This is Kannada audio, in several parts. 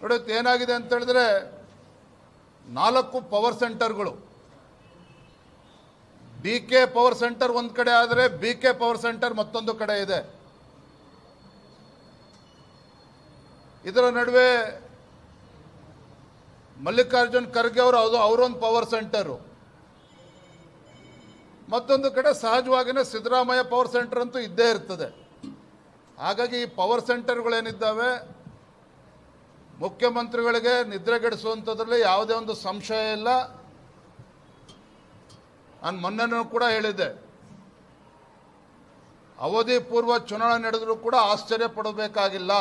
ನೋಡಿ ಏನಾಗಿದೆ ಅಂತ ಹೇಳಿದ್ರೆ 4 ಪವರ್ ಸೆಂಟರ್ಗಳು, DK ಪವರ್ ಸೆಂಟರ್ ಒಂದು ಕಡೆ ಆದರೆ BK ಪವರ್ ಸೆಂಟರ್ ಮತ್ತೊಂದು ಕಡೆ ಇದೆ. ಇದರ ನಡುವೆ ಮಲ್ಲಿಕಾರ್ಜುನ್ ಖರ್ಗೆ ಅವರು ಅವರೊಂದು ಪವರ್ ಸೆಂಟರು, ಮತ್ತೊಂದು ಕಡೆ ಸಹಜವಾಗಿಯೇ ಸಿದ್ದರಾಮಯ್ಯ ಪವರ್ ಸೆಂಟರ್ ಅಂತೂ ಇದ್ದೇ ಇರ್ತದೆ. ಹಾಗಾಗಿ ಈ ಪವರ್ ಸೆಂಟರ್ಗಳೇನಿದ್ದಾವೆ ಮುಖ್ಯಮಂತ್ರಿಗಳಿಗೆ ನಿದ್ರೆಗೆಡಿಸುವಂಥದ್ರಲ್ಲಿ ಯಾವುದೇ ಒಂದು ಸಂಶಯ ಇಲ್ಲ. ನಾನು ಮೊನ್ನೆನೂ ಕೂಡ ಹೇಳಿದ್ದೆ, ಅವಧಿ ಪೂರ್ವ ಚುನಾವಣೆ ನಡೆದರೂ ಕೂಡ ಆಶ್ಚರ್ಯ ಪಡಬೇಕಾಗಿಲ್ಲ.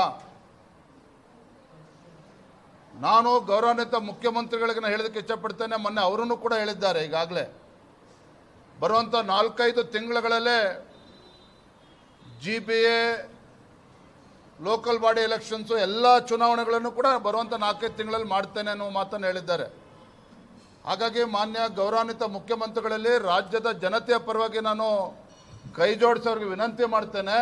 ನಾನು ಗೌರವಾನ್ವಿತ ಮುಖ್ಯಮಂತ್ರಿಗಳಿಗೆ ಹೇಳೋದಕ್ಕೆ ಇಷ್ಟಪಡ್ತೇನೆ, ಮೊನ್ನೆ ಅವರನ್ನು ಕೂಡ ಹೇಳಿದ್ದಾರೆ. ಈಗಾಗಲೇ ಬರುವಂಥ 4-5 ತಿಂಗಳುಗಳಲ್ಲೇ GBA ಲೋಕಲ್ ಬಾಡಿ ಎಲೆಕ್ಷನ್ಸು ಎಲ್ಲ ಚುನಾವಣೆಗಳನ್ನು ಕೂಡ ಬರುವಂಥ 4-5 ತಿಂಗಳಲ್ಲಿ ಮಾಡ್ತೇನೆ ಅನ್ನೋ ಮಾತನ್ನು ಹೇಳಿದ್ದಾರೆ. ಹಾಗಾಗಿ ಮಾನ್ಯ ಗೌರವಾನ್ವಿತ ಮುಖ್ಯಮಂತ್ರಿಗಳಲ್ಲಿ ರಾಜ್ಯದ ಜನತೆಯ ಪರವಾಗಿ ನಾನು ಕೈ ಜೋಡಿಸಿ ಅವ್ರಿಗೆ ವಿನಂತಿ ಮಾಡ್ತೇನೆ,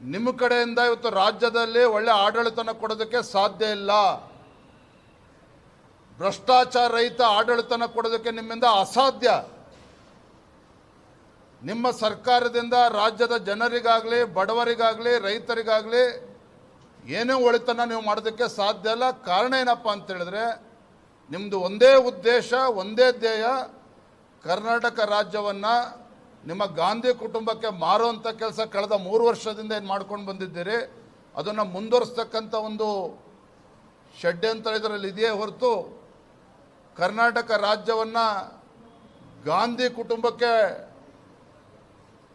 ನಿಮ್ಮ ಕಡೆಯಿಂದ ಇವತ್ತು ರಾಜ್ಯದಲ್ಲಿ ಒಳ್ಳೆ ಆಡಳಿತನ ಕೊಡೋದಕ್ಕೆ ಸಾಧ್ಯ ಇಲ್ಲ. ಭ್ರಷ್ಟಾಚಾರ ರಹಿತ ಆಡಳಿತನ ಕೊಡೋದಕ್ಕೆ ನಿಮ್ಮಿಂದ ಅಸಾಧ್ಯ. ನಿಮ್ಮ ಸರ್ಕಾರದಿಂದ ರಾಜ್ಯದ ಜನರಿಗಾಗಲಿ, ಬಡವರಿಗಾಗಲಿ, ರೈತರಿಗಾಗಲಿ ಏನೇ ಒಳಿತನ ನೀವು ಮಾಡೋದಕ್ಕೆ ಸಾಧ್ಯ ಇಲ್ಲ. ಕಾರಣ ಏನಪ್ಪ ಅಂತ ಹೇಳಿದ್ರೆ, ನಿಮ್ಮದು ಒಂದೇ ಉದ್ದೇಶ, ಒಂದೇ ಧ್ಯೇಯ, ಕರ್ನಾಟಕ ರಾಜ್ಯವನ್ನು ನಿಮ್ಮ ಗಾಂಧಿ ಕುಟುಂಬಕ್ಕೆ ಮಾರುವಂಥ ಕೆಲಸ ಕಳೆದ 3 ವರ್ಷದಿಂದ ಏನು ಮಾಡ್ಕೊಂಡು ಬಂದಿದ್ದೀರಿ, ಅದನ್ನು ಮುಂದುವರಿಸ್ತಕ್ಕಂಥ ಒಂದು ಷಡ್ಯಂತ್ರ ಇದರಲ್ಲಿ ಇದೆಯೇ ಹೊರತು ಕರ್ನಾಟಕ ರಾಜ್ಯವನ್ನು ಗಾಂಧಿ ಕುಟುಂಬಕ್ಕೆ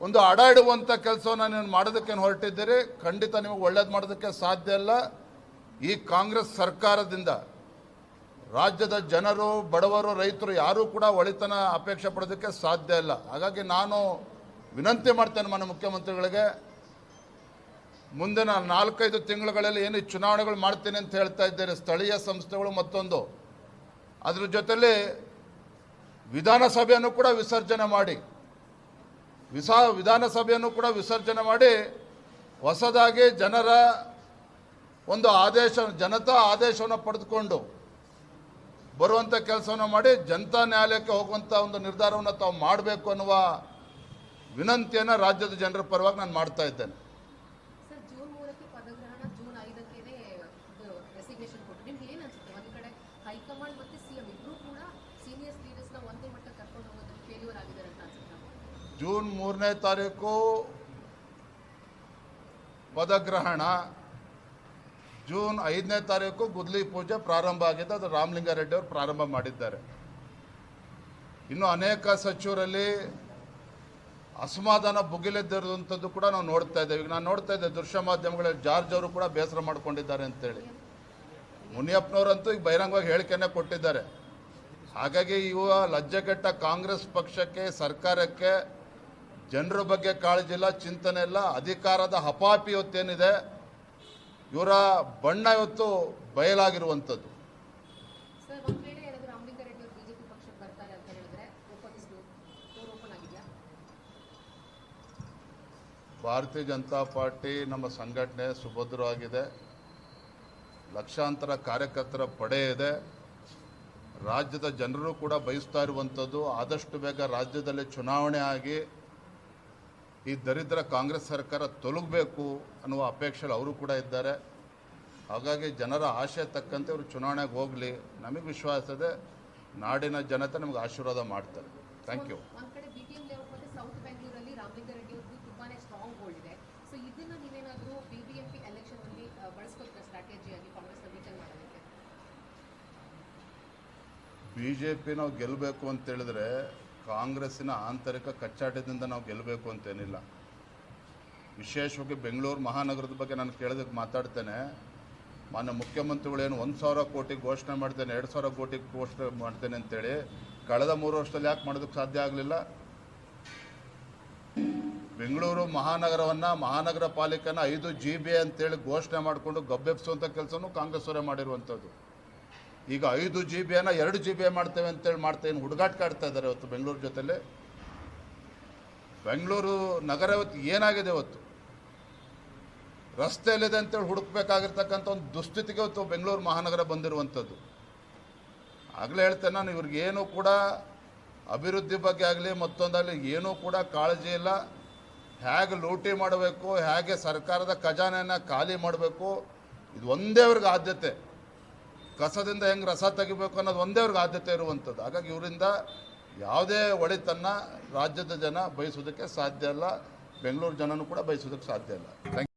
ಒಂದು ಅಡ ಇಡುವಂಥ ಕೆಲಸವನ್ನು ನೀವು ಮಾಡೋದಕ್ಕೆ ಹೊರಟಿದ್ದೀರಿ. ಖಂಡಿತ ನಿಮಗೆ ಒಳ್ಳೇದು ಮಾಡೋದಕ್ಕೆ ಸಾಧ್ಯ ಇಲ್ಲ. ಈ ಕಾಂಗ್ರೆಸ್ ಸರ್ಕಾರದಿಂದ ರಾಜ್ಯದ ಜನರು, ಬಡವರು, ರೈತರು ಯಾರೂ ಕೂಡ ಒಳಿತನ ಅಪೇಕ್ಷೆ ಪಡೋದಕ್ಕೆ ಸಾಧ್ಯ ಇಲ್ಲ. ಹಾಗಾಗಿ ನಾನು ವಿನಂತಿ ಮಾಡ್ತೇನೆ ಮಾನ್ಯ ಮುಖ್ಯಮಂತ್ರಿಗಳಿಗೆ, ಮುಂದಿನ 4-5 ತಿಂಗಳುಗಳಲ್ಲಿ ಏನು ಚುನಾವಣೆಗಳು ಮಾಡ್ತೀನಿ ಅಂತ ಹೇಳ್ತಾ ಇದ್ದಾರೆ, ಸ್ಥಳೀಯ ಸಂಸ್ಥೆಗಳು ಮತ್ತೊಂದು, ಅದ್ರ ಜೊತೆಲಿ ವಿಧಾನಸಭೆಯನ್ನು ಕೂಡ ವಿಸರ್ಜನೆ ಮಾಡಿ, ವಿಧಾನಸಭೆಯನ್ನು ಕೂಡ ವಿಸರ್ಜನೆ ಮಾಡಿ ಹೊಸದಾಗಿ ಜನರ ಒಂದು ಜನತಾ ಆದೇಶವನ್ನು ಪಡೆದುಕೊಂಡು ಬರುವಂಥ ಕೆಲಸವನ್ನು ಮಾಡಿ ಜನತಾ ನ್ಯಾಯಾಲಯಕ್ಕೆ ಹೋಗುವಂಥ ಒಂದು ನಿರ್ಧಾರವನ್ನು ತಾವು ಮಾಡಬೇಕು ಅನ್ನುವ ವಿನಂತಿಯನ್ನು ರಾಜ್ಯದ ಜನರ ಪರವಾಗಿ ನಾನು ಮಾಡ್ತಾ ಇದ್ದೇನೆ. ಜೂನ್ 3ಕ್ಕೆ ಪದಗ್ರಹಣ, ಜೂನ್ 5ಕ್ಕೆ ರೆಸಿಗ್ನೇಷನ್ ಕೊಟ್ಟು ನಿಮ್ಗೆ ಏನು ಅನ್ಸುತ್ತೆ? ಒಂದು ಕಡೆ ಹೈಕಮಾಂಡ್ ಮತ್ತು CM ಇಬ್ಬರು ಕೂಡ ಸೀನಿಯರ್ ಲೀಡರ್ಸ್ನ ಒಂದೇ ಮಟ್ಟ ಕರ್ಕೊಂಡು ಹೋಗೋದಕ್ಕೆ ಫೇಲ್ಯೂರ್ ಆಗಿದ್ದಾರೆ ಅಂತ ಅನ್ಸುತ್ತೆ. ಜೂನ್ 3ನೇ ತಾರೀಕು ಪದಗ್ರಹಣ, ಜೂನ್ 5ನೇ ತಾರೀಕು ಗುದ್ಲಿ ಪೂಜೆ ಪ್ರಾರಂಭ ಆಗಿದೆ. ಅದು ರಾಮಲಿಂಗಾರೆಡ್ಡಿ ಅವರು ಪ್ರಾರಂಭ ಮಾಡಿದ್ದಾರೆ. ಇನ್ನು ಅನೇಕ ಸಚಿವರಲ್ಲಿ ಅಸಮಾಧಾನ ಭುಗಿಲೆದ್ದಿರುವಂಥದ್ದು ಕೂಡ ನಾವು ನೋಡ್ತಾ ಇದ್ದೇವೆ. ಈಗ ನಾನು ನೋಡ್ತಾ ಇದ್ದೆ ದೃಶ್ಯ ಮಾಧ್ಯಮಗಳಲ್ಲಿ ಜಾರ್ಜ್ ಅವರು ಕೂಡ ಬೇಸರ ಮಾಡ್ಕೊಂಡಿದ್ದಾರೆ ಅಂತೇಳಿ. ಮುನಿಯಪ್ಪನವರಂತೂ ಈಗ ಬಹಿರಂಗವಾಗಿ ಹೇಳಿಕೆಯನ್ನೇ ಕೊಟ್ಟಿದ್ದಾರೆ. ಹಾಗಾಗಿ ಇವ ಲಜ್ಜೆಗೆಟ್ಟ ಕಾಂಗ್ರೆಸ್ ಪಕ್ಷಕ್ಕೆ, ಸರ್ಕಾರಕ್ಕೆ ಜನರ ಬಗ್ಗೆ ಕಾಳಜಿ ಇಲ್ಲ, ಚಿಂತನೆ ಇಲ್ಲ. ಅಧಿಕಾರದ ಹಪಾಪಿ ಇವತ್ತೇನಿದೆ, ಇವರ ಬಣ್ಣ ಇವತ್ತು ಬಯಲಾಗಿರುವಂಥದ್ದು. ಭಾರತೀಯ ಜನತಾ ಪಾರ್ಟಿ ನಮ್ಮ ಸಂಘಟನೆ ಸುಭದ್ರವಾಗಿದೆ. ಲಕ್ಷಾಂತರ ಕಾರ್ಯಕರ್ತರ ಪಡೆ ಇದೆ. ರಾಜ್ಯದ ಜನರು ಕೂಡ ಬಯಸ್ತಾ ಇರುವಂಥದ್ದು ಆದಷ್ಟು ಬೇಗ ರಾಜ್ಯದಲ್ಲಿ ಚುನಾವಣೆ ಆಗಿ ಈ ದರಿದ್ರ ಕಾಂಗ್ರೆಸ್ ಸರ್ಕಾರ ತೊಲಗಬೇಕು ಅನ್ನುವ ಅಪೇಕ್ಷೆಯಲ್ಲಿ ಅವರು ಕೂಡ ಇದ್ದಾರೆ. ಹಾಗಾಗಿ ಜನರ ಆಶೆ ತಕ್ಕಂತೆ ಅವರು ಚುನಾವಣೆಗೆ ಹೋಗಲಿ. ನಮಗೆ ವಿಶ್ವಾಸ ಇದೆ, ನಾಡಿನ ಜನತೆ ನಮಗೆ ಆಶೀರ್ವಾದ ಮಾಡ್ತಾರೆ. Thank you. BJP ನಾವು ಗೆಲ್ಲಬೇಕು ಅಂತೇಳಿದ್ರೆ ಕಾಂಗ್ರೆಸ್ಸಿನ ಆಂತರಿಕ ಕಚ್ಚಾಟದಿಂದ ನಾವು ಗೆಲ್ಲಬೇಕು ಅಂತೇನಿಲ್ಲ. ವಿಶೇಷವಾಗಿ ಬೆಂಗಳೂರು ಮಹಾನಗರದ ಬಗ್ಗೆ ನಾನು ಕೇಳೋದಕ್ಕೆ ಮಾತಾಡ್ತೇನೆ. ಮಾನ್ಯ ಮುಖ್ಯಮಂತ್ರಿಗಳೇನು 1,000 ಕೋಟಿ ಘೋಷಣೆ ಮಾಡ್ತೇನೆ, 2,000 ಕೋಟಿ ಘೋಷಣೆ ಮಾಡ್ತೇನೆ ಅಂತೇಳಿ ಕಳೆದ 3 ವರ್ಷದಲ್ಲಿ ಯಾಕೆ ಮಾಡೋದಕ್ಕೆ ಸಾಧ್ಯ ಆಗಲಿಲ್ಲ? ಬೆಂಗಳೂರು ಮಹಾನಗರವನ್ನು, ಮಹಾನಗರ ಪಾಲಿಕೆನ 5 GB ಅಂತೇಳಿ ಘೋಷಣೆ ಮಾಡಿಕೊಂಡು ಗಬ್ಬೆಬ್ಸುವಂಥ ಕೆಲಸನೂ ಕಾಂಗ್ರೆಸ್ ಅವರೇ ಮಾಡಿರುವಂಥದ್ದು. ಈಗ 5 GB 2 GB ಮಾಡ್ತೇವೆ ಅಂತೇಳಿ ಮಾಡ್ತೇನೆ ಹುಡುಗಾಟ ಕಾಡ್ತಾ ಇದ್ದಾರೆ ಇವತ್ತು ಬೆಂಗಳೂರು ಜೊತೆಲೆ. ಬೆಂಗಳೂರು ನಗರ ಇವತ್ತು ಏನಾಗಿದೆ, ಇವತ್ತು ರಸ್ತೆಯಲ್ಲಿದೆ ಅಂತೇಳಿ ಹುಡುಕ್ಬೇಕಾಗಿರ್ತಕ್ಕಂಥ ಒಂದು ದುಸ್ಥಿತಿಗೆ ಇವತ್ತು ಬೆಂಗಳೂರು ಮಹಾನಗರ ಬಂದಿರುವಂಥದ್ದು. ಆಗಲೇ ಹೇಳ್ತೇನೆ ನಾನು, ಇವ್ರಿಗೇನು ಕೂಡ ಅಭಿವೃದ್ಧಿ ಬಗ್ಗೆ ಆಗಲಿ ಮತ್ತೊಂದಾಗಲಿ ಏನೂ ಕೂಡ ಕಾಳಜಿ ಇಲ್ಲ. ಹೇಗೆ ಲೂಟಿ ಮಾಡಬೇಕು, ಹೇಗೆ ಸರ್ಕಾರದ ಖಜಾನೆಯನ್ನು ಖಾಲಿ ಮಾಡಬೇಕು, ಇದು ಒಂದೇ ಅವ್ರಿಗೆ ಆದ್ಯತೆ. ಕಸದಿಂದ ಹೆಂಗೆ ರಸ ತೆಗಿಬೇಕು ಅನ್ನೋದು ಒಂದೇ ಅವ್ರಿಗೆ ಆದ್ಯತೆ ಇರುವಂಥದ್ದು. ಹಾಗಾಗಿ ಇವರಿಂದ ಯಾವುದೇ ಒಳಿತನ್ನು ರಾಜ್ಯದ ಜನ ಬಯಸೋದಕ್ಕೆ ಸಾಧ್ಯ ಇಲ್ಲ, ಬೆಂಗಳೂರು ಜನನೂ ಕೂಡ ಬಯಸೋದಕ್ಕೆ ಸಾಧ್ಯ ಇಲ್ಲ. Thank you.